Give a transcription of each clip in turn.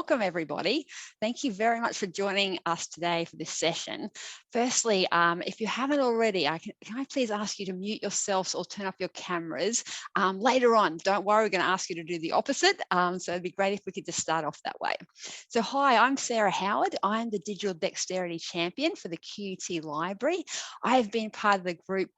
welcome everybody. Thank you very much for joining us today for this session. Firstly, if you haven't already, can I please ask you to mute yourselves or turn up your cameras later on. Don't worry, we're going to ask you to do the opposite. So it'd be great if we could just start off that way. So hi, I'm Sarah Howard. I'm the Digital Dexterity Champion for the QT Library. I have been part of the group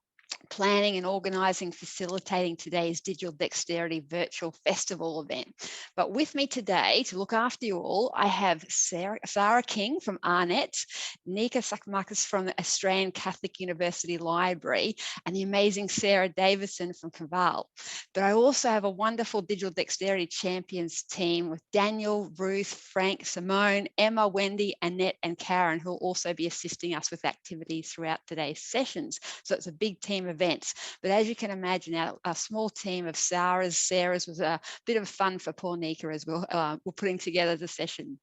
planning and organising, facilitating today's Digital Dexterity Virtual Festival event. But with me today to look after you all, I have Sarah King from ARNet, Nika Sakmakis from the Australian Catholic University Library, and the amazing Sarah Davison from CAUL. But I also have a wonderful Digital Dexterity Champions team with Daniel, Ruth, Frank, Simone, Emma, Wendy, Annette, and Karen, who will also be assisting us with activities throughout today's sessions. So it's a big team events, but as you can imagine, our small team of Sarah's was a bit of fun for poor Nika as well. We're putting together the session.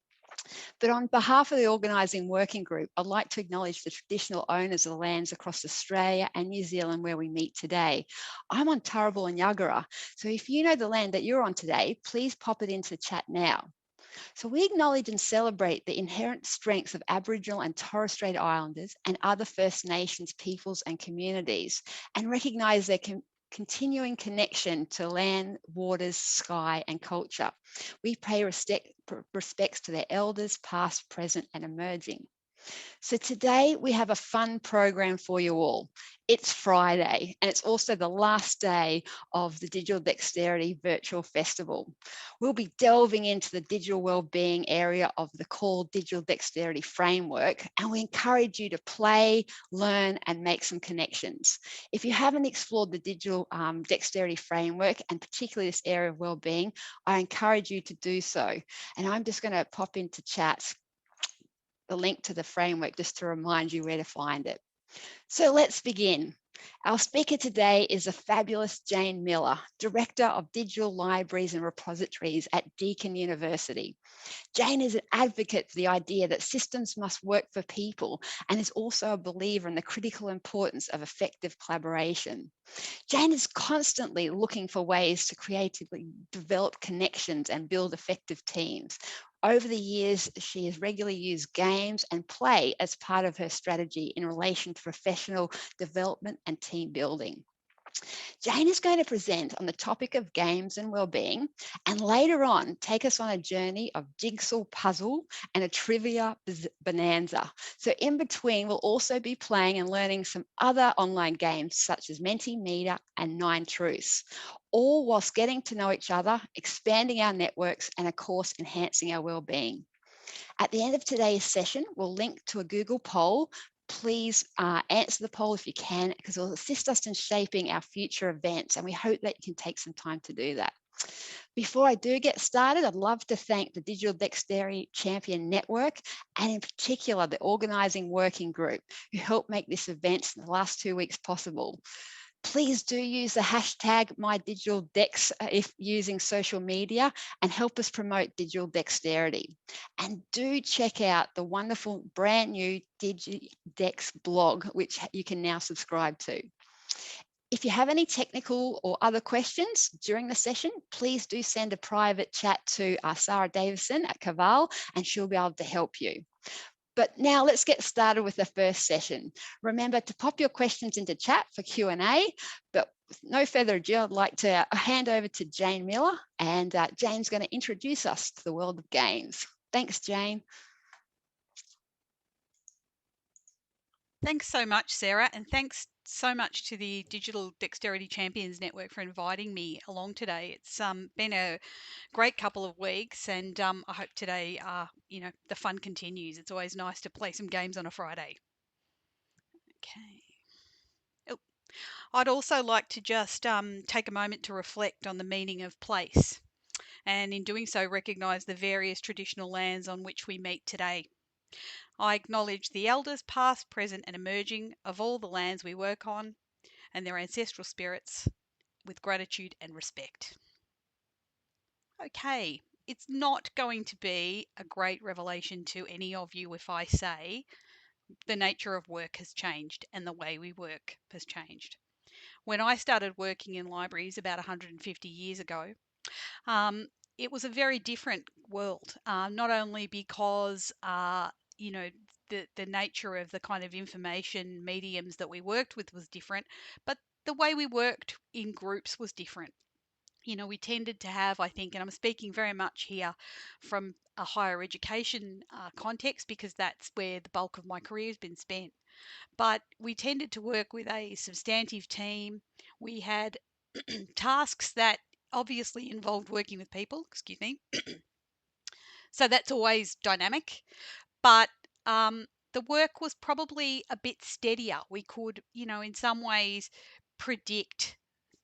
But on behalf of the organising working group, I'd like to acknowledge the traditional owners of the lands across Australia and New Zealand where we meet today. I'm on Turrbal and Yagara, so if you know the land that you're on today, please pop it into the chat now. So we acknowledge and celebrate the inherent strengths of Aboriginal and Torres Strait Islanders and other First Nations peoples and communities, and recognise their continuing connection to land, waters, sky, and culture. We pay respects to their elders, past, present, and emerging. So today we have a fun program for you all. It's Friday, and it's also the last day of the Digital Dexterity Virtual Festival. We'll be delving into the digital wellbeing area of the CAUL Digital Dexterity Framework, and we encourage you to play, learn, and make some connections. If you haven't explored the Digital Dexterity Framework, and particularly this area of wellbeing, I encourage you to do so. And I'm just going to pop into chat the link to the framework just to remind you where to find it. So let's begin. Our speaker today is the fabulous Jane Miller, Director of Digital Libraries and Repositories at Deakin University. Jane is an advocate for the idea that systems must work for people and is also a believer in the critical importance of effective collaboration. Jane is constantly looking for ways to creatively develop connections and build effective teams. Over the years, she has regularly used games and play as part of her strategy in relation to professional development and team building. Jane is going to present on the topic of games and wellbeing, and later on take us on a journey of jigsaw puzzle and a trivia bonanza. So in between, we'll also be playing and learning some other online games such as Mentimeter and 9 Truths, all whilst getting to know each other, expanding our networks, and of course, enhancing our wellbeing. At the end of today's session, we'll link to a Google poll. Please answer the poll if you can, because it will assist us in shaping our future events, and we hope that you can take some time to do that. Before I do get started, I'd love to thank the Digital Dexterity Champion Network, and in particular, the organising working group who helped make this event in the last 2 weeks possible. Please do use the hashtag MyDigitalDex if using social media, and help us promote digital dexterity. And do check out the wonderful brand new DigiDex blog, which you can now subscribe to. If you have any technical or other questions during the session, please do send a private chat to Sarah Davison at CAUL, and she'll be able to help you. But now let's get started with the first session. Remember to pop your questions into chat for Q&A, but with no further ado, I'd like to hand over to Jane Miller, and Jane's going to introduce us to the world of games. Thanks, Jane. Thanks so much, Sarah, and thanks so much to the Digital Dexterity Champions Network for inviting me along today. It's been a great couple of weeks, and I hope today, the fun continues. It's always nice to play some games on a Friday. Okay. Oh. I'd also like to just take a moment to reflect on the meaning of place, and in doing so, recognise the various traditional lands on which we meet today. I acknowledge the elders past, present and emerging of all the lands we work on and their ancestral spirits with gratitude and respect. Okay, it's not going to be a great revelation to any of you if I say the nature of work has changed and the way we work has changed. When I started working in libraries about 150 years ago, it was a very different world, not only because, you know, the nature of the kind of information mediums that we worked with was different, but the way we worked in groups was different. We tended to have, I think, and I'm speaking very much here from a higher education context because that's where the bulk of my career has been spent. But we tended to work with a substantive team. We had tasks that obviously involved working with people, excuse me. So that's always dynamic. But the work was probably a bit steadier. We could, in some ways predict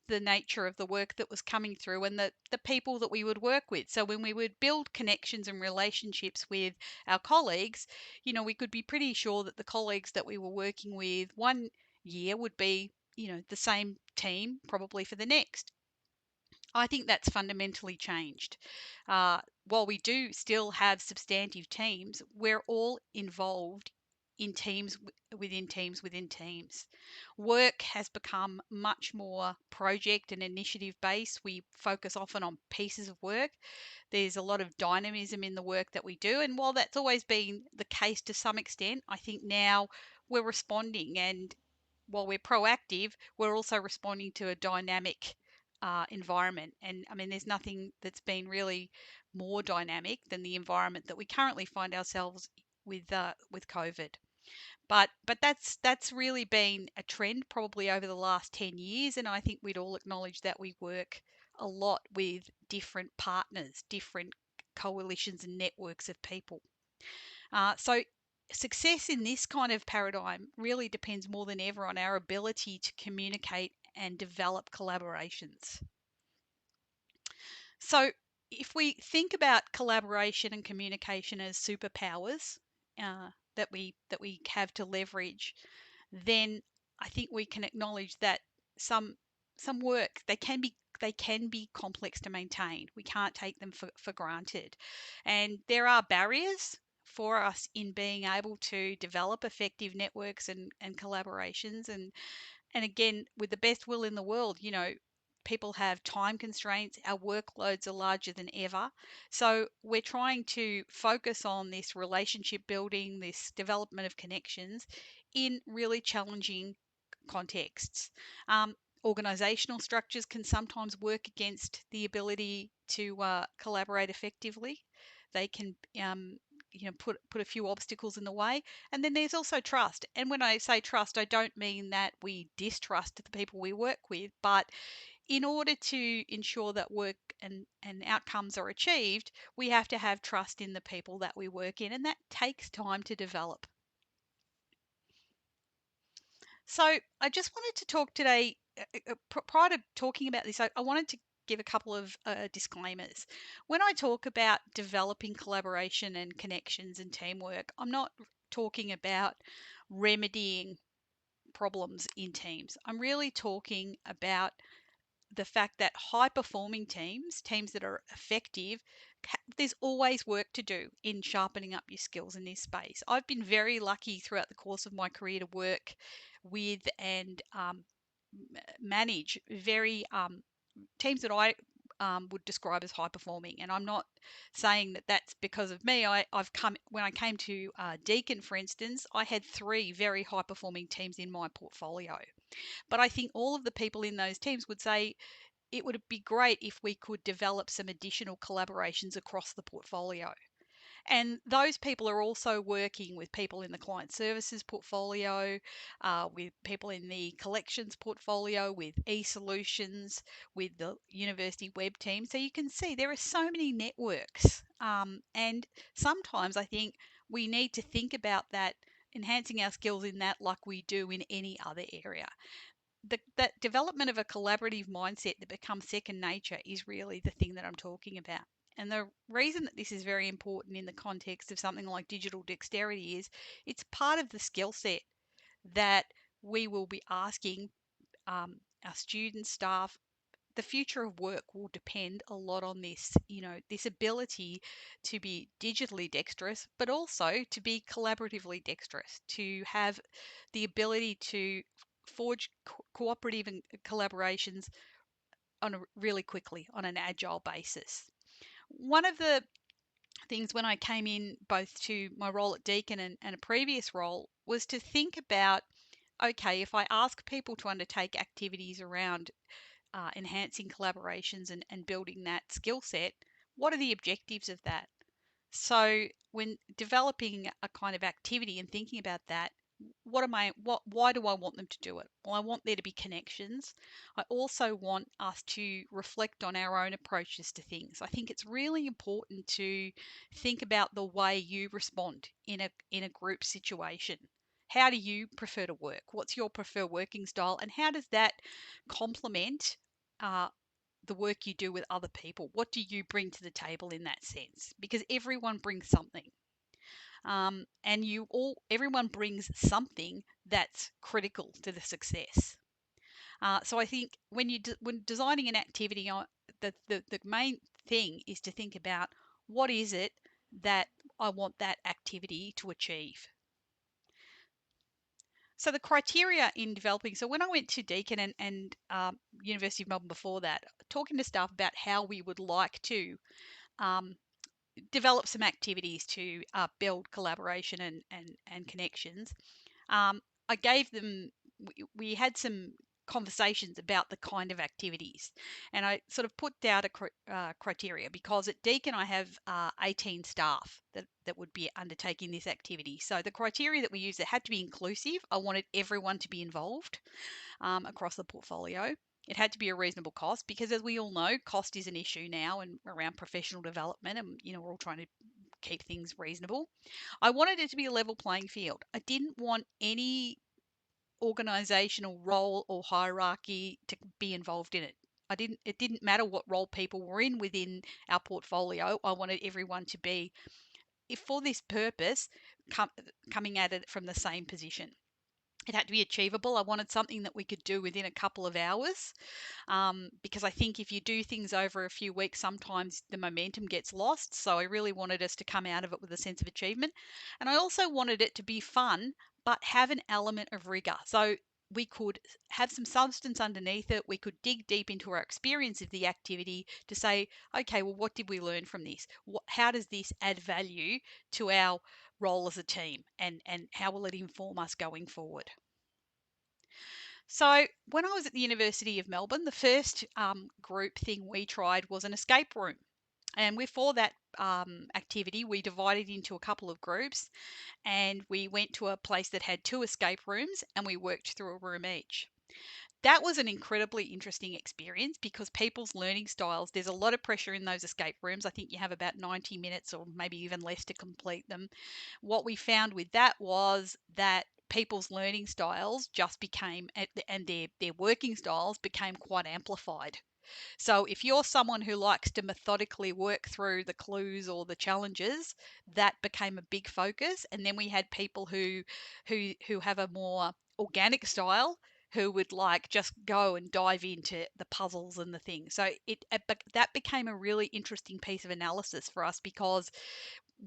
the nature of the work that was coming through and the people that we would work with. So when we would build connections and relationships with our colleagues, we could be pretty sure that the colleagues that we were working with one year would be, the same team probably for the next. I think that's fundamentally changed. While we do still have substantive teams, we're all involved in teams within teams within teams. Work has become much more project and initiative based. We focus often on pieces of work. There's a lot of dynamism in the work that we do. And while that's always been the case to some extent, I think now we're responding. And while we're proactive, we're also responding to a dynamic environment. And I mean, there's nothing that's been really more dynamic than the environment that we currently find ourselves with COVID. But that's really been a trend probably over the last 10 years, and I think we'd all acknowledge that we work a lot with different partners, different coalitions and networks of people. So success in this kind of paradigm really depends more than ever on our ability to communicate and develop collaborations. So if we think about collaboration and communication as superpowers that we have to leverage, then I think we can acknowledge that some some work they can be complex to maintain. We can't take them for granted. And there are barriers for us in being able to develop effective networks and collaborations. And again, with the best will in the world, people have time constraints. Our workloads are larger than ever. So we're trying to focus on this relationship building, this development of connections in really challenging contexts. Organizational structures can sometimes work against the ability to collaborate effectively. They can put a few obstacles in the way. And then there's also trust. And when I say trust, I don't mean that we distrust the people we work with, but in order to ensure that work and outcomes are achieved, we have to have trust in the people that we work in, and that takes time to develop. So I just wanted to talk today, prior to talking about this, I wanted to give a couple of disclaimers. When I talk about developing collaboration and connections and teamwork, I'm not talking about remedying problems in teams. I'm really talking about the fact that high performing teams that are effective, there's always work to do in sharpening up your skills in this space. I've been very lucky throughout the course of my career to work with and manage very teams that I would describe as high performing. And I'm not saying that that's because of me. I've come when I came to Deakin, for instance, I had 3 very high performing teams in my portfolio. But I think all of the people in those teams would say it would be great if we could develop some additional collaborations across the portfolio. And those people are also working with people in the client services portfolio, with people in the collections portfolio, with e-solutions, with the university web team. So you can see there are so many networks. And sometimes I think we need to think about that, enhancing our skills in that like we do in any other area. That development of a collaborative mindset that becomes second nature is really the thing that I'm talking about. And the reason that this is very important in the context of something like digital dexterity is it's part of the skill set that we will be asking our students, staff. The future of work will depend a lot on this, this ability to be digitally dexterous, but also to be collaboratively dexterous, to have the ability to forge cooperative and collaborations on a really quickly on an agile basis. One of the things when I came in both to my role at Deakin and a previous role was to think about, okay, if I ask people to undertake activities around enhancing collaborations and building that skill set, what are the objectives of that? So when developing a kind of activity and thinking about that, why do I want them to do it? Well, I want there to be connections. I also want us to reflect on our own approaches to things. I think it's really important to think about the way you respond in a group situation. How do you prefer to work? What's your preferred working style? And how does that complement uh, the work you do with other people? What do you bring to the table in that sense? Because everyone brings something. And everyone brings something that's critical to the success. So I think when designing an activity, the main thing is to think about what is it that I want that activity to achieve. So the criteria in developing, so when I went to Deakin and University of Melbourne before that, talking to staff about how we would like to um, develop some activities to build collaboration and connections. I gave them, we had some conversations about the kind of activities, and I sort of put out a criteria because at Deakin I have 18 staff that would be undertaking this activity. So the criteria that we used, it had to be inclusive. I wanted everyone to be involved across the portfolio. It had to be a reasonable cost because, as we all know, cost is an issue now and around professional development, and we're all trying to keep things reasonable. I wanted it to be a level playing field. I didn't want any organizational role or hierarchy to be involved in it. It didn't matter what role people were in within our portfolio. I wanted everyone to be, if for this purpose, coming at it from the same position. It had to be achievable. I wanted something that we could do within a couple of hours, because I think if you do things over a few weeks, sometimes the momentum gets lost. So I really wanted us to come out of it with a sense of achievement. And I also wanted it to be fun, but have an element of rigor. So we could have some substance underneath it. We could dig deep into our experience of the activity to say, okay, well, what did we learn from this? How does this add value to our role as a team? And how will it inform us going forward? So, when I was at the University of Melbourne, the first group thing we tried was an escape room. And for that activity, we divided into a couple of groups and we went to a place that had two escape rooms and we worked through a room each. That was an incredibly interesting experience because people's learning styles, there's a lot of pressure in those escape rooms. I think you have about 90 minutes or maybe even less to complete them. What we found with that was that people's learning styles just became, and their working styles became quite amplified. So if you're someone who likes to methodically work through the clues or the challenges, that became a big focus. And then we had people who have a more organic style, who would like just go and dive into the puzzles and the things. So that became a really interesting piece of analysis for us because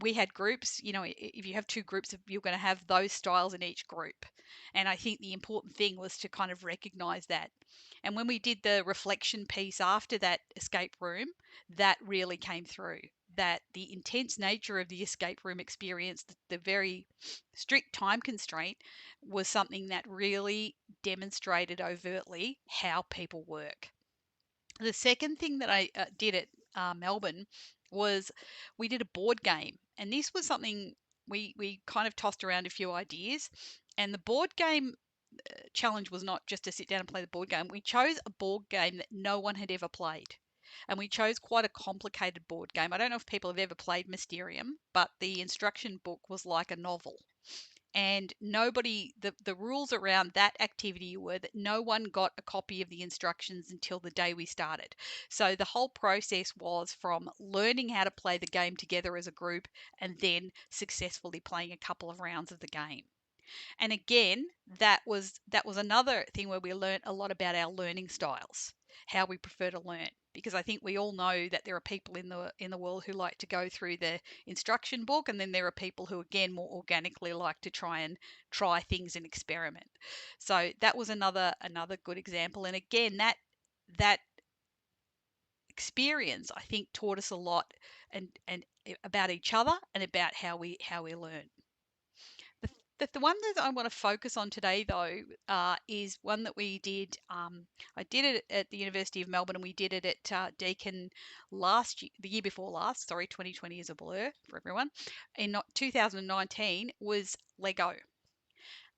we had groups, if you have two groups, you're going to have those styles in each group. And I think the important thing was to kind of recognize that. And when we did the reflection piece after that escape room, that really came through. That the intense nature of the escape room experience, the very strict time constraint, was something that really demonstrated overtly how people work. The second thing that I did at Melbourne was we did a board game, and this was something we kind of tossed around a few ideas. And the board game challenge was not just to sit down and play the board game. We chose a board game that no one had ever played. And we chose quite a complicated board game. I don't know if people have ever played Mysterium, but the instruction book was like a novel. And the rules around that activity were that no one got a copy of the instructions until the day we started. So the whole process was from learning how to play the game together as a group and then successfully playing a couple of rounds of the game. And again, that was another thing where we learned a lot about our learning styles, how we prefer to learn. Because I think we all know that there are people in the world who like to go through the instruction book, and then there are people who again more organically like to try things and experiment. So that was another good example. And again, that experience, I think, taught us a lot and about each other and about how we learn. The one that I want to focus on today, though, is one that we did. I did it at the University of Melbourne, and we did it at Deakin the year before last. Sorry, 2020 is a blur for everyone. In 2019 was Lego.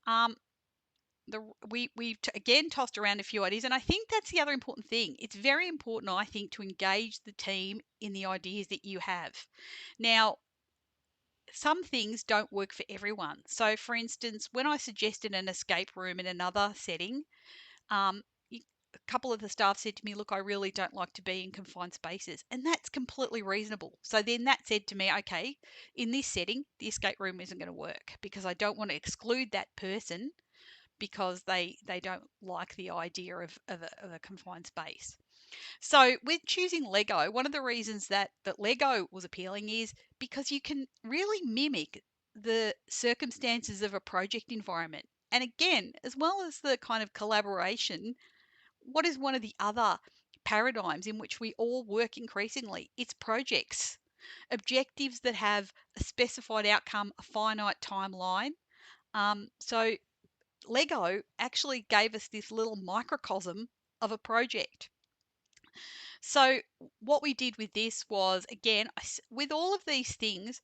Um, we've again tossed around a few ideas, and I think that's the other important thing. It's very important, I think, to engage the team in the ideas that you have. Now, some things don't work for everyone. So, for instance, when I suggested an escape room in another setting, um, a couple of the staff said to me, "Look, I really don't like to be in confined spaces," and that's completely reasonable. So then that said to me, "Okay, in this setting, the escape room isn't going to work because I don't want to exclude that person because they don't like the idea of a confined space." So with choosing Lego, one of the reasons that Lego was appealing is because you can really mimic the circumstances of a project environment. And again, as well as the kind of collaboration, what is one of the other paradigms in which we all work increasingly? It's projects, objectives that have a specified outcome, a finite timeline. So Lego actually gave us this little microcosm of a project. So what we did with this was, again, with all of these things,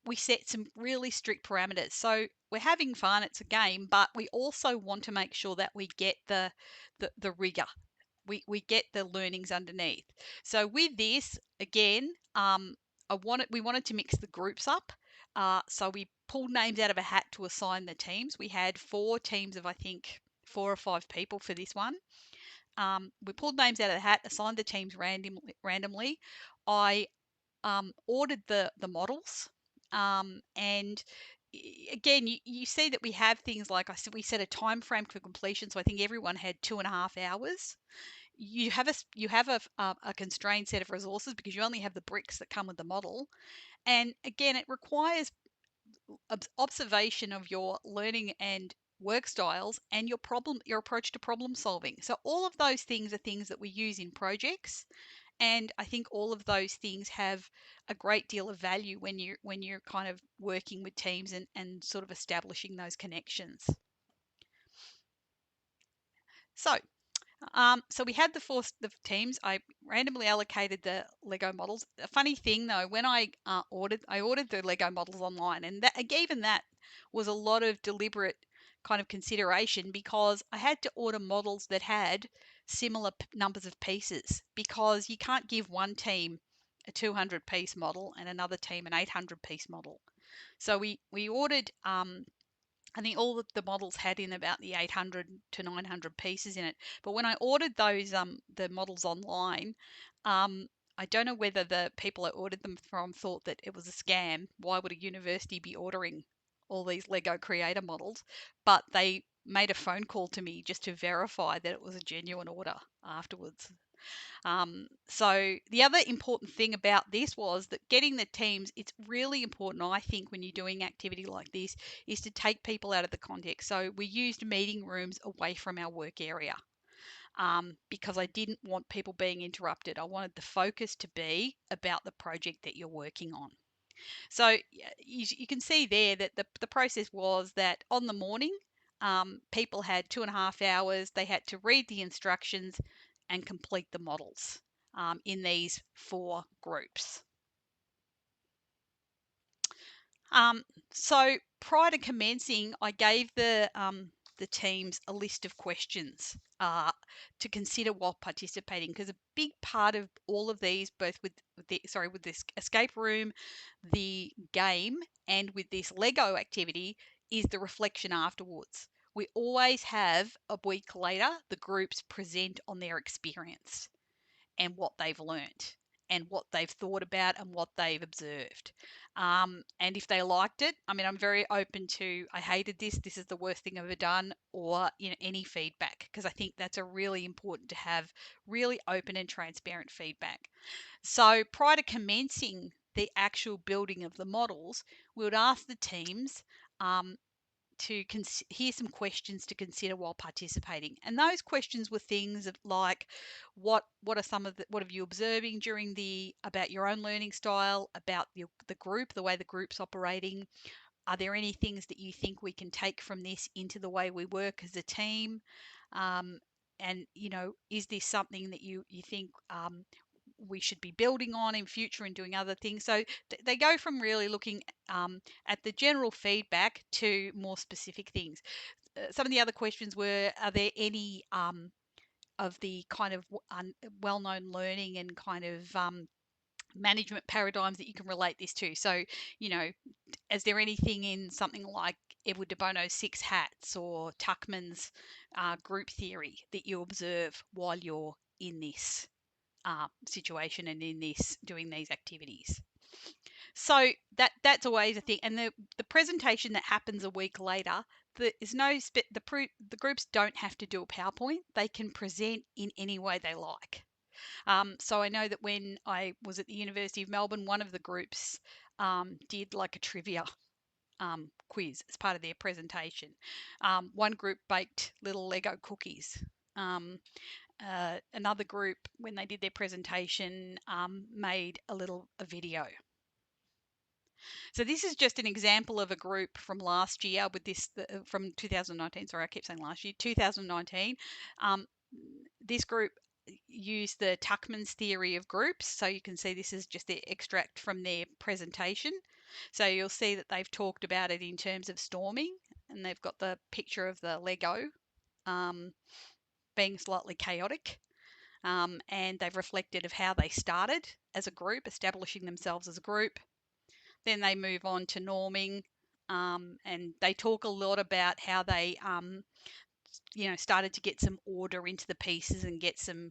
we set some really strict parameters. So we're having fun, it's a game, but we also want to make sure that we get the rigor. We get the learnings underneath. So with this, again, we wanted to mix the groups up. So we pulled names out of a hat to assign the teams. We had 4 teams of, I think, 4 or 5 people for this one. We pulled names out of the hat, assigned the teams randomly. I ordered the models, and again, you see that we have things like I said, we set a time frame for completion. So I think everyone had 2.5 hours. You have a constrained set of resources because you only have the bricks that come with the model, and again, it requires observation of your learning and work styles and your approach to problem solving. So all of those things are things that we use in projects, and I think all of those things have a great deal of value when you're kind of working with teams and sort of establishing those connections. So we had the teams. I randomly allocated the Lego models. A funny thing though, when I ordered the Lego models online, and even that was a lot of deliberate kind of consideration because I had to order models that had similar numbers of pieces because you can't give one team a 200 piece model and another team an 800 piece model. So we ordered I think all of the models had in about the 800 to 900 pieces in it. But when I ordered those the models online, I don't know whether the people I ordered them from thought that it was a scam. Why would a university be ordering all these Lego creator models? But they made a phone call to me just to verify that it was a genuine order afterwards. So the other important thing about this was that getting the teams, it's really important, I think, when you're doing activity like this, is to take people out of the context. So we used meeting rooms away from our work area because I didn't want people being interrupted. I wanted the focus to be about the project that you're working on. So you can see there that the process was that on the morning, people had 2.5 hours. They had to read the instructions and complete the models in these 4 groups. So prior to commencing, I gave the teams a list of questions to consider while participating, because a big part of all of these, both with this escape room, the game, and with this Lego activity, is the reflection afterwards. We always have a week later the groups present on their experience and what they've learnt and what they've thought about and what they've observed. And if they liked it, I mean, I'm very open to, I hated this is the worst thing I've ever done, or any feedback, because I think that's a really important to have really open and transparent feedback. So prior to commencing the actual building of the models, we would ask the teams, to hear some questions to consider while participating. And those questions were things like, what are some of what have you observing during about your own learning style, about the group, the way the group's operating? Are there any things that you think we can take from this into the way we work as a team? And is this something that you think we should be building on in future and doing other things? So they go from really looking at the general feedback to more specific things. Some of the other questions were, are there any of the kind of well-known learning and kind of management paradigms that you can relate this to? So, is there anything in something like Edward de Bono's 6 hats or Tuckman's group theory that you observe while you're in this situation and in this doing these activities? So that's always a thing. And the presentation that happens a week later, the groups don't have to do a PowerPoint. They can present in any way they like. So I know that when I was at the University of Melbourne, one of the groups did like a trivia quiz as part of their presentation. One group baked little Lego cookies. Another group, when they did their presentation, made a video. So this is just an example of a group from last year with this, from 2019. Sorry, I keep saying last year, 2019. This group used the Tuckman's theory of groups. So you can see this is just the extract from their presentation. So you'll see that they've talked about it in terms of storming, and they've got the picture of the Lego being slightly chaotic. And they've reflected of how they started as a group, establishing themselves as a group. Then they move on to norming, and they talk a lot about how they, started to get some order into the pieces and get some,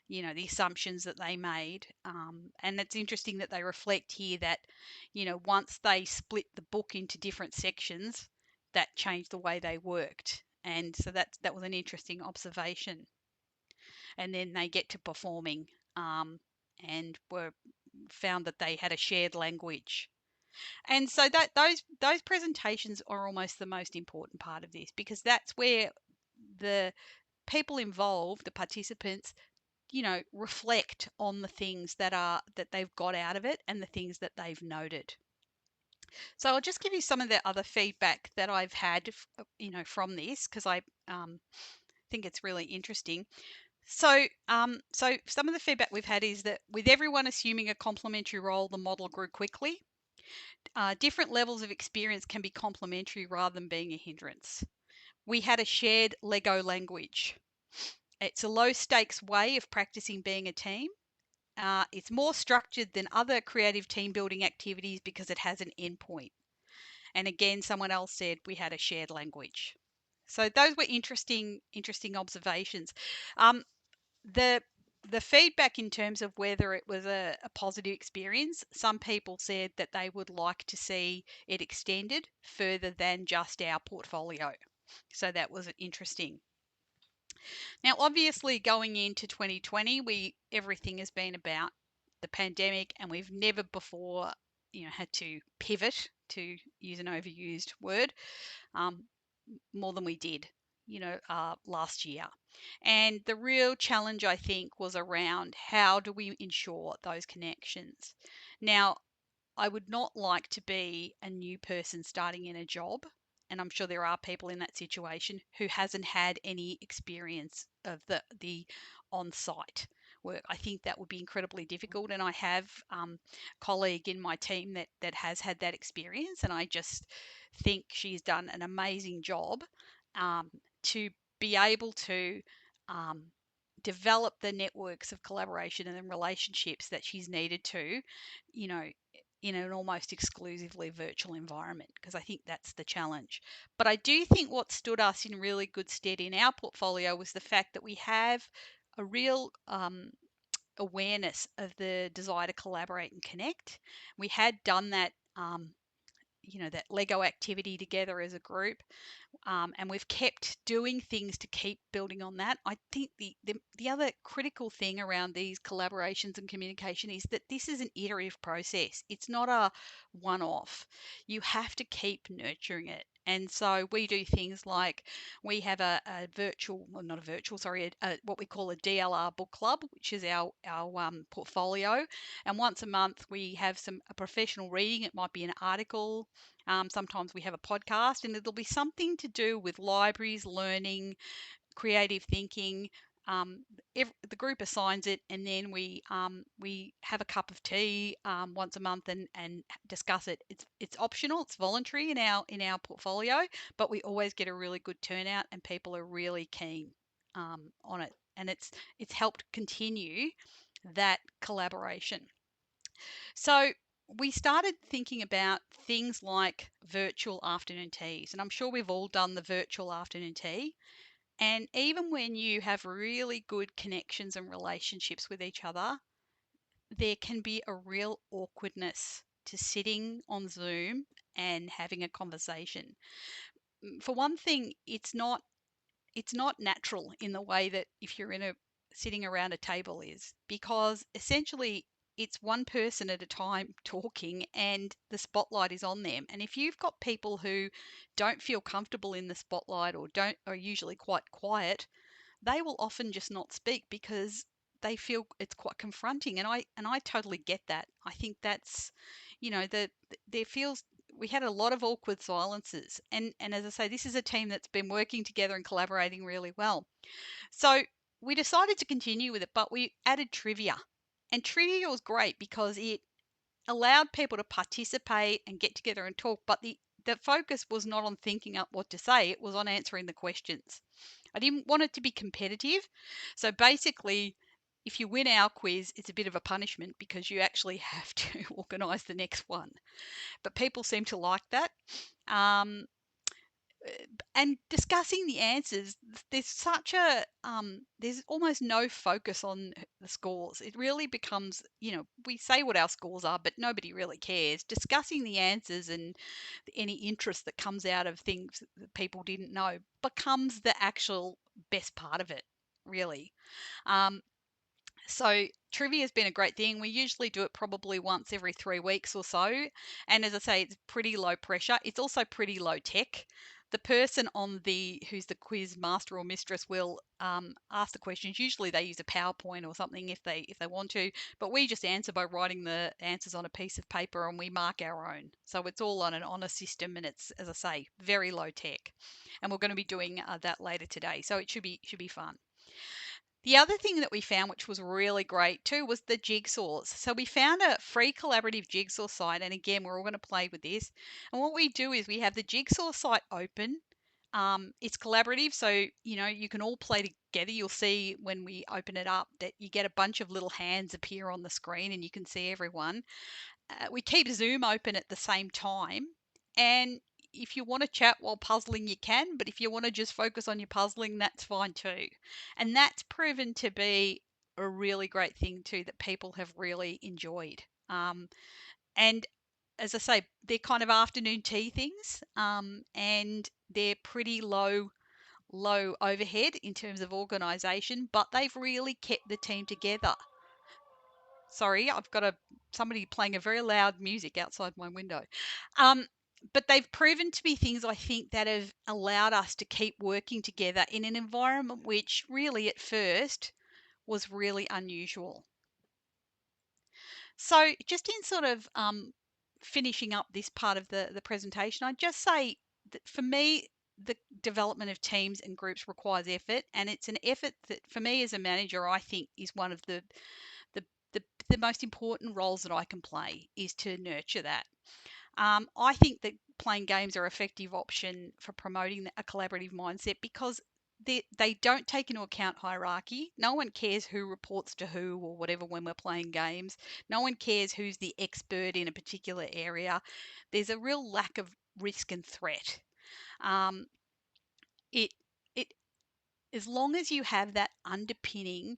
the assumptions that they made. And it's interesting that they reflect here that, once they split the book into different sections, that changed the way they worked. And so that was an interesting observation. And then they get to performing, and were found that they had a shared language. And so that those presentations are almost the most important part of this, because that's where the people involved, the participants, reflect on the things that they've got out of it and the things that they've noted. So I'll just give you some of the other feedback that I've had, from this, because I think it's really interesting. So some of the feedback we've had is that with everyone assuming a complementary role, the model grew quickly. Different levels of experience can be complementary rather than being a hindrance. We had a shared Lego language. It's a low stakes way of practicing being a team. It's more structured than other creative team building activities because it has an endpoint. And again, someone else said we had a shared language. So those were interesting observations. The feedback in terms of whether it was a positive experience, some people said that they would like to see it extended further than just our portfolio. So that was interesting. Now, obviously, going into 2020, everything has been about the pandemic, and we've never before, had to pivot, to use an overused word, more than we did, last year. And the real challenge, I think, was around how do we ensure those connections. Now, I would not like to be a new person starting in a job, and I'm sure there are people in that situation who hasn't had any experience of the on-site work. I think that would be incredibly difficult, and I have a colleague in my team that has had that experience, and I just think she's done an amazing job to be able to develop the networks of collaboration and relationships that she's needed to, in an almost exclusively virtual environment, because I think that's the challenge. But I do think what stood us in really good stead in our portfolio was the fact that we have a real awareness of the desire to collaborate and connect. We had done that that Lego activity together as a group. And we've kept doing things to keep building on that. I think the other critical thing around these collaborations and communication is that this is an iterative process. It's not a one-off. You have to keep nurturing it. And so we do things like we have a virtual, well, not a virtual, sorry, what we call a DLR book club, which is our portfolio. And once a month we have a professional reading. It might be an article, sometimes we have a podcast, and it'll be something to do with libraries, learning, creative thinking. The group assigns it, and then we have a cup of tea once a month and discuss it. It's optional, it's voluntary in our portfolio, but we always get a really good turnout, and people are really keen on it, and it's helped continue that collaboration. So we started thinking about things like virtual afternoon teas, and I'm sure we've all done the virtual afternoon tea. And even when you have really good connections and relationships with each other, there can be a real awkwardness to sitting on Zoom and having a conversation. For one thing, it's not natural in the way that if you're in a sitting around a table is, because essentially it's one person at a time talking and the spotlight is on them. And if you've got people who don't feel comfortable in the spotlight or don't are usually quite quiet, they will often just not speak because they feel it's quite confronting. And I totally get that. I think that's, that there feels we had a lot of awkward silences. And as I say, this is a team that's been working together and collaborating really well. So we decided to continue with it, but we added trivia. And trivia was great because it allowed people to participate and get together and talk, but the focus was not on thinking up what to say, it was on answering the questions. I didn't want it to be competitive. So basically, if you win our quiz, it's a bit of a punishment because you actually have to organise the next one. But people seem to like that. Um, and discussing the answers, there's almost no focus on the scores. It really becomes, we say what our scores are, but nobody really cares. Discussing the answers and any interest that comes out of things that people didn't know becomes the actual best part of it, really. Um, so trivia has been a great thing. We usually do it probably once every 3 weeks or so. And as I say, it's pretty low pressure. It's also pretty low tech. The person who's the quiz master or mistress will ask the questions. Usually they use a PowerPoint or something if they want to, but we just answer by writing the answers on a piece of paper and we mark our own. So it's all on an honor system, and it's, as I say, very low tech. And we're going to be doing that later today, so it should be fun. The other thing that we found, which was really great too, was the jigsaws. So we found a free collaborative jigsaw site, and again, we're all going to play with this. And what we do is we have the jigsaw site open. It's collaborative, so you can all play together. You'll see when we open it up that you get a bunch of little hands appear on the screen, and you can see everyone. We keep Zoom open at the same time, and if you want to chat while puzzling, you can, but if you want to just focus on your puzzling, that's fine too. And that's proven to be a really great thing too that people have really enjoyed. And as I say, they're kind of afternoon tea things, and they're pretty low overhead in terms of organisation, but they've really kept the team together. Sorry, I've got somebody playing a very loud music outside my window. Um, but they've proven to be things, I think, that have allowed us to keep working together in an environment which really at first was really unusual. So just in sort of finishing up this part of the presentation, I'd just say that for me, the development of teams and groups requires effort, and it's an effort that for me as a manager, I think is one of the, the most important roles that I can play is to nurture that. I think that playing games are an effective option for promoting a collaborative mindset because they don't take into account hierarchy. No one cares who reports to who or whatever when we're playing games. No one cares who's the expert in a particular area. There's a real lack of risk and threat. Um, it it as long as you have that underpinning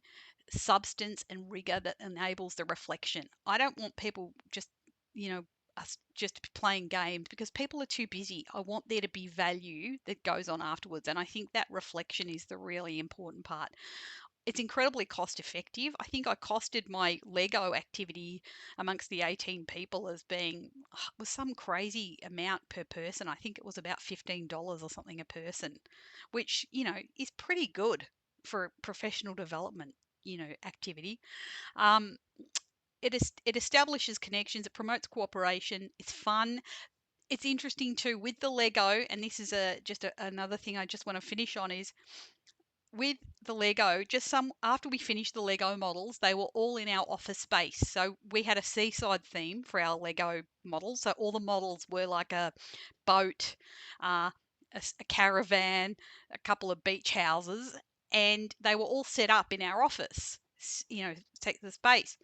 substance and rigor that enables the reflection. I don't want people just, you know, us just playing games, because people are too busy. I want there to be value that goes on afterwards. And I think that reflection is the really important part. It's incredibly cost effective. I think I costed my Lego activity amongst the 18 people as being was some crazy amount per person. I think it was about $15 or something a person, which, is pretty good for professional development, activity. Um, it establishes connections, it promotes cooperation, it's fun. It's interesting too with the Lego, and this is another thing I just want to finish on is with the Lego, just some after we finished the Lego models, they were all in our office space. So we had a seaside theme for our Lego models. So all the models were like a boat, a caravan, a couple of beach houses, and they were all set up in our office, take the space.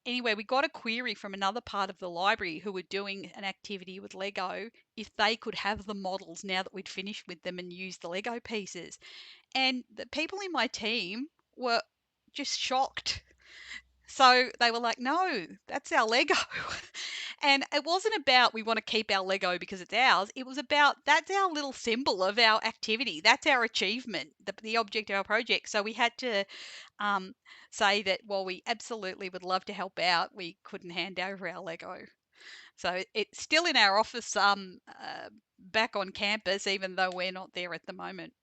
Anyway, we got a query from another part of the library who were doing an activity with Lego if they could have the models now that we'd finished with them and used the Lego pieces. And the people in my team were just shocked. So they were like, no, that's our Lego. And it wasn't about we want to keep our Lego because it's ours. It was about that's our little symbol of our activity. That's our achievement, the object of our project. So we had to um, say that while we absolutely would love to help out, we couldn't hand over our Lego. So it's still in our office back on campus, even though we're not there at the moment.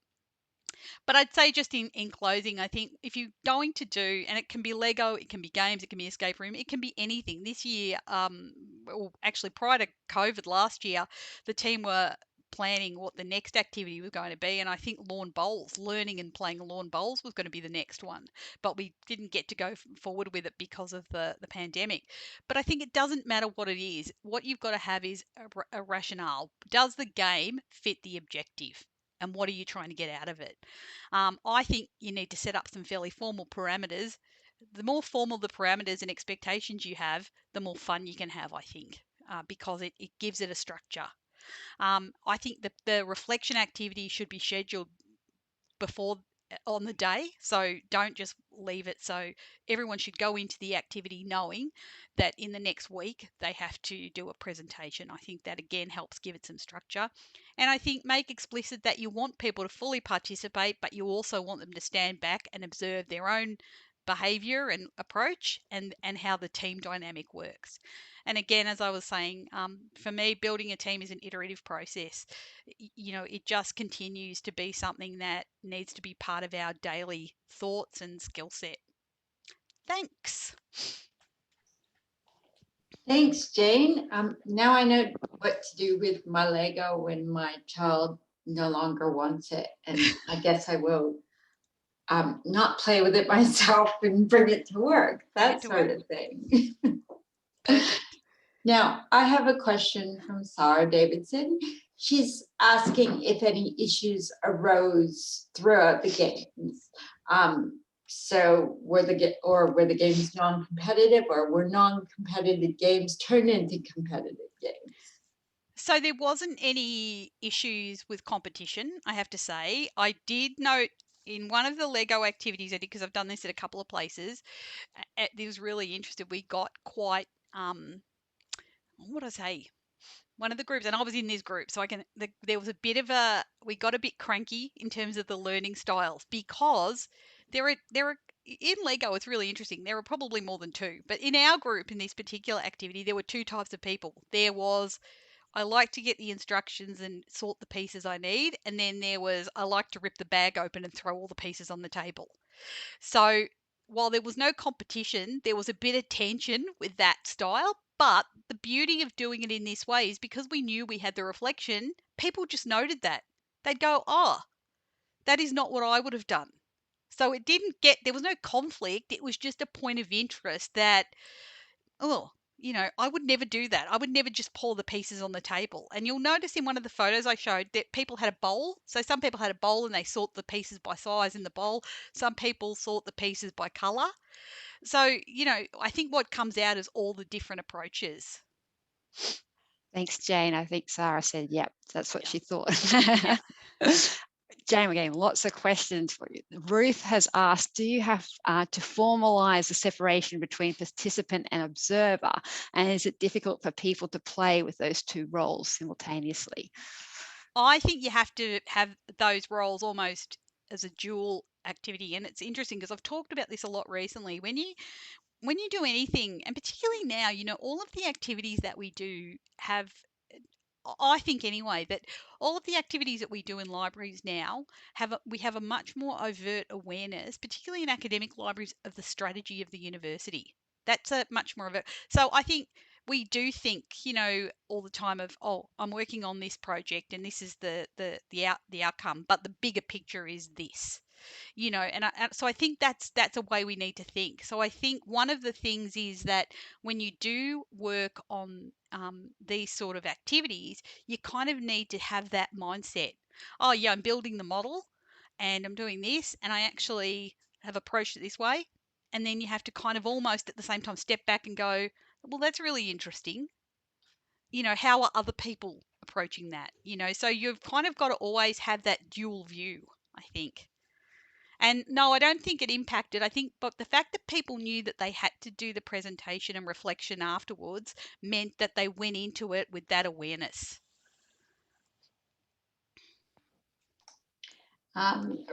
But I'd say just in closing, I think if you're going to do, and it can be Lego, it can be games, it can be escape room, it can be anything. This year, or actually prior to COVID last year, the team were planning what the next activity was going to be, and I think lawn bowls, learning and playing lawn bowls was going to be the next one, but we didn't get to go forward with it because of the pandemic. But I think it doesn't matter what it is. What you've got to have is a rationale. Does the game fit the objective? And what are you trying to get out of it? I think you need to set up some fairly formal parameters. The more formal the parameters and expectations you have, the more fun you can have, I think, because it gives it a structure. I think the reflection activity should be scheduled before on the day, so don't just leave it. So everyone should go into the activity knowing that in the next week they have to do a presentation. I think that again helps give it some structure. And I think make explicit that you want people to fully participate, but you also want them to stand back and observe their own behavior and approach, and how the team dynamic works. And again, as I was saying, for me, building a team is an iterative process. It just continues to be something that needs to be part of our daily thoughts and skill set. Thanks. Thanks, Jane. Now I know what to do with my Lego when my child no longer wants it. And I guess I will not play with it myself and bring it to work, that sort of thing. Perfect. Now, I have a question from Sarah Davidson. She's asking if any issues arose throughout the games. So were the games non-competitive, or were non-competitive games turned into competitive games? So there wasn't any issues with competition, I have to say. I did note in one of the Lego activities I did, because I've done this at a couple of places, it was really interesting. We got quite, what do I say? One of the groups, and I was in this group, so there was a bit of we got a bit cranky in terms of the learning styles, because there are in Lego, it's really interesting. There are probably more than two, but in our group, in this particular activity, there were two types of people. There was, I like to get the instructions and sort the pieces I need, and then there was, I like to rip the bag open and throw all the pieces on the table. So while there was no competition, there was a bit of tension with that style. But the beauty of doing it in this way is because we knew we had the reflection, people just noted that. They'd go, oh, that is not what I would have done. So there was no conflict. It was just a point of interest that, oh, I would never do that. I would never just pour the pieces on the table. And you'll notice in one of the photos I showed that people had a bowl. So some people had a bowl and they sort the pieces by size in the bowl. Some people sort the pieces by color. So, I think what comes out is all the different approaches. Thanks, Jane. I think Sarah said, yep, that's what Yeah. she thought. Yeah. Jane, we're getting lots of questions for you. Ruth has asked, do you have to formalise the separation between participant and observer? And is it difficult for people to play with those two roles simultaneously? I think you have to have those roles almost as a dual activity. And it's interesting because I've talked about this a lot recently. When you do anything, and particularly now, all of the activities that we do have, I think anyway, that all of the activities that we do in libraries now we have a much more overt awareness, particularly in academic libraries, of the strategy of the university. That's a much more of it. So I think we do think, all the time of, oh, I'm working on this project and this is the outcome, but the bigger picture is this. So I think that's a way we need to think. So I think one of the things is that when you do work on these sort of activities, you kind of need to have that mindset. Oh yeah, I'm building the model and I'm doing this, and I actually have approached it this way. And then you have to kind of almost at the same time step back and go, well, that's really interesting. How are other people approaching that? So you've kind of got to always have that dual view, I think. And no, I don't think it impacted. I think, but the fact that people knew that they had to do the presentation and reflection afterwards meant that they went into it with that awareness.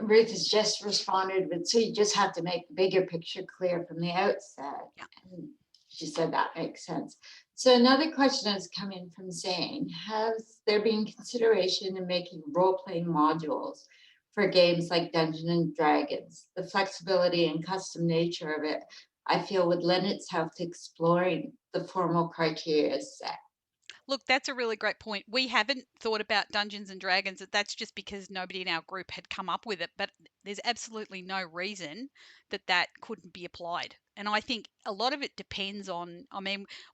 Ruth has just responded with, so you just have to make the bigger picture clear from the outset. Yeah. And she said that makes sense. So another question has come in from Zane. Has there been consideration in making role-playing modules for games like Dungeons and Dragons? The flexibility and custom nature of it, I feel, would lend itself to exploring the formal criteria set. Look, that's a really great point. We haven't thought about Dungeons and Dragons. That's just because nobody in our group had come up with it. But there's absolutely no reason that couldn't be applied. And I think a lot of it depends on,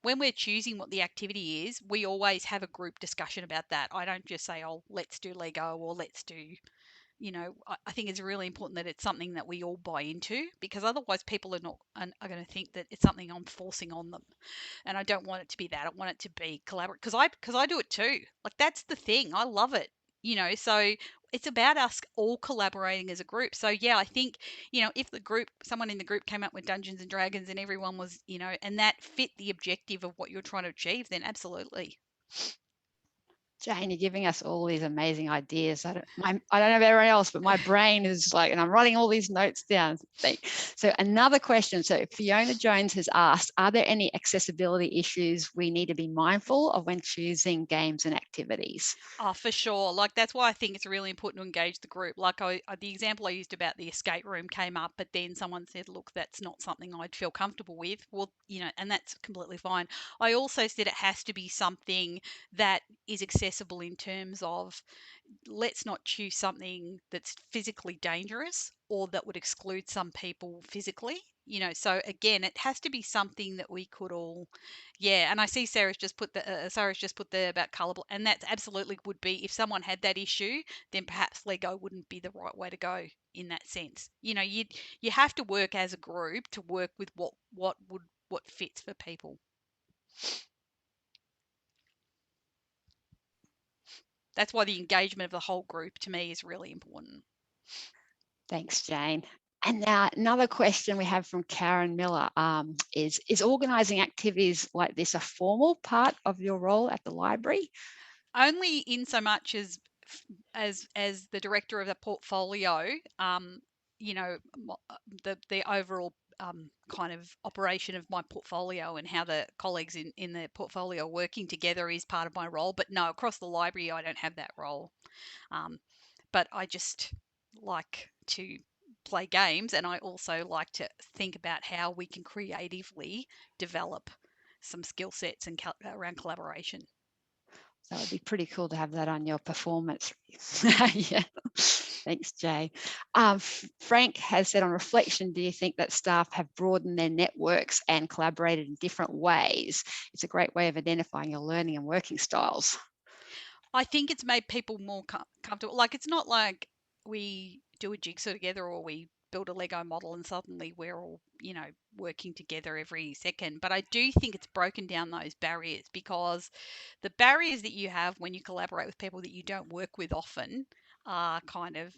when we're choosing what the activity is, we always have a group discussion about that. I don't just say, oh, let's do Lego or let's do, I think it's really important that it's something that we all buy into, because otherwise people are going to think that it's something I'm forcing on them. And I don't want it to be that. I want it to be collaborative, because I do it too. Like, that's the thing. I love it. So it's about us all collaborating as a group. So yeah, I think, if someone in the group came up with Dungeons and Dragons and everyone was, and that fit the objective of what you're trying to achieve, then absolutely. Jane, you're giving us all these amazing ideas. I don't know about everyone else, but my brain is like, and I'm writing all these notes down. So another question. So Fiona Jones has asked, are there any accessibility issues we need to be mindful of when choosing games and activities? Oh, for sure. Like, that's why I think it's really important to engage the group. Like, the example I used about the escape room came up, but then someone said, look, that's not something I'd feel comfortable with. Well, and that's completely fine. I also said it has to be something that is accessible in terms of, let's not choose something that's physically dangerous or that would exclude some people physically. So again, it has to be something that we could all, yeah. And I see Sarah's just put there about colorable, and that absolutely would be, if someone had that issue, then perhaps Lego wouldn't be the right way to go in that sense. You have to work as a group to work with what fits for people. That's why the engagement of the whole group to me is really important. Thanks, Jane. And now another question we have from Karen Miller is organising activities like this a formal part of your role at the library? Only in so much as the director of the portfolio, the overall kind of operation of my portfolio and how the colleagues in the portfolio are working together is part of my role. But no, across the library, I don't have that role. But I just like to play games, and I also like to think about how we can creatively develop some skill sets and around collaboration. That would be pretty cool to have that on your performance. Yeah. Thanks, Jay. Frank has said, on reflection, do you think that staff have broadened their networks and collaborated in different ways? It's a great way of identifying your learning and working styles. I think it's made people more comfortable. Like, it's not like we do a jigsaw together or we build a Lego model and suddenly we're all, working together every second. But I do think it's broken down those barriers, because the barriers that you have when you collaborate with people that you don't work with often are kind of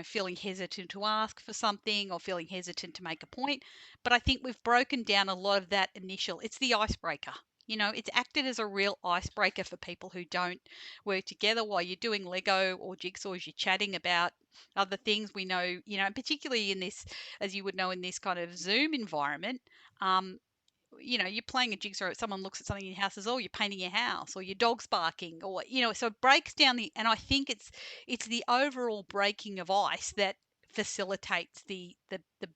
feeling hesitant to ask for something or feeling hesitant to make a point. But I think we've broken down a lot of that initial. It's the icebreaker. It's acted as a real icebreaker for people who don't work together while you're doing Lego or jigsaws. You're chatting about other things. We know, and particularly in this, as you would know, in this kind of Zoom environment, you're playing a jigsaw, someone looks at something in your house, says, oh, you're painting your house, or your dog's barking, or so it breaks down and I think it's the overall breaking of ice that facilitates the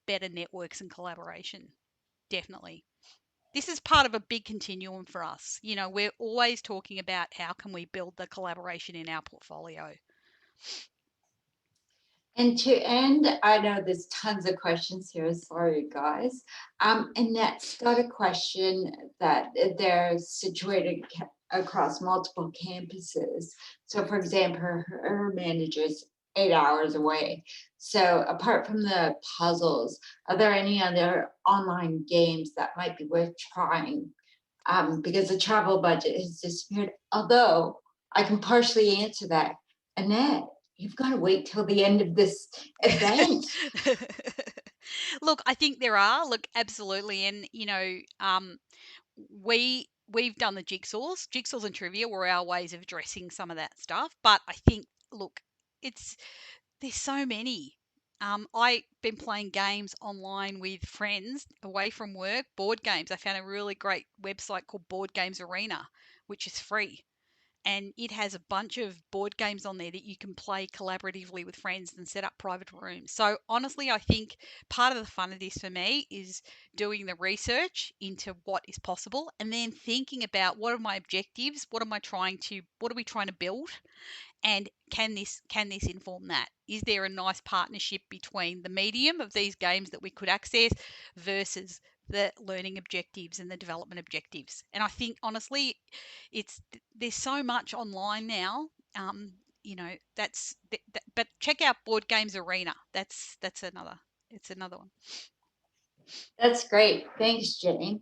better networks and collaboration. Definitely. This is part of a big continuum for us. We're always talking about how can we build the collaboration in our portfolio. And to end, I know there's tons of questions here. Sorry, guys. Annette's got a question that they're situated across multiple campuses. So, for example, her manager's 8 hours away. So, apart from the puzzles, are there any other online games that might be worth trying? Because the travel budget has disappeared. Although I can partially answer that. Annette, you've got to wait till the end of this event. Look, I think there are. Look, absolutely. And, we've done the jigsaws. Jigsaws and trivia were our ways of addressing some of that stuff. But I think, look, there's so many. I've been playing games online with friends away from work, board games. I found a really great website called Board Games Arena, which is free. And it has a bunch of board games on there that you can play collaboratively with friends and set up private rooms. So honestly, I think part of the fun of this for me is doing the research into what is possible and then thinking about what are my objectives, what are we trying to build, and can this inform that? Is there a nice partnership between the medium of these games that we could access versus the learning objectives and the development objectives? And I think honestly, there's so much online now. But check out Board Games Arena. It's another one. That's great. Thanks, Jane.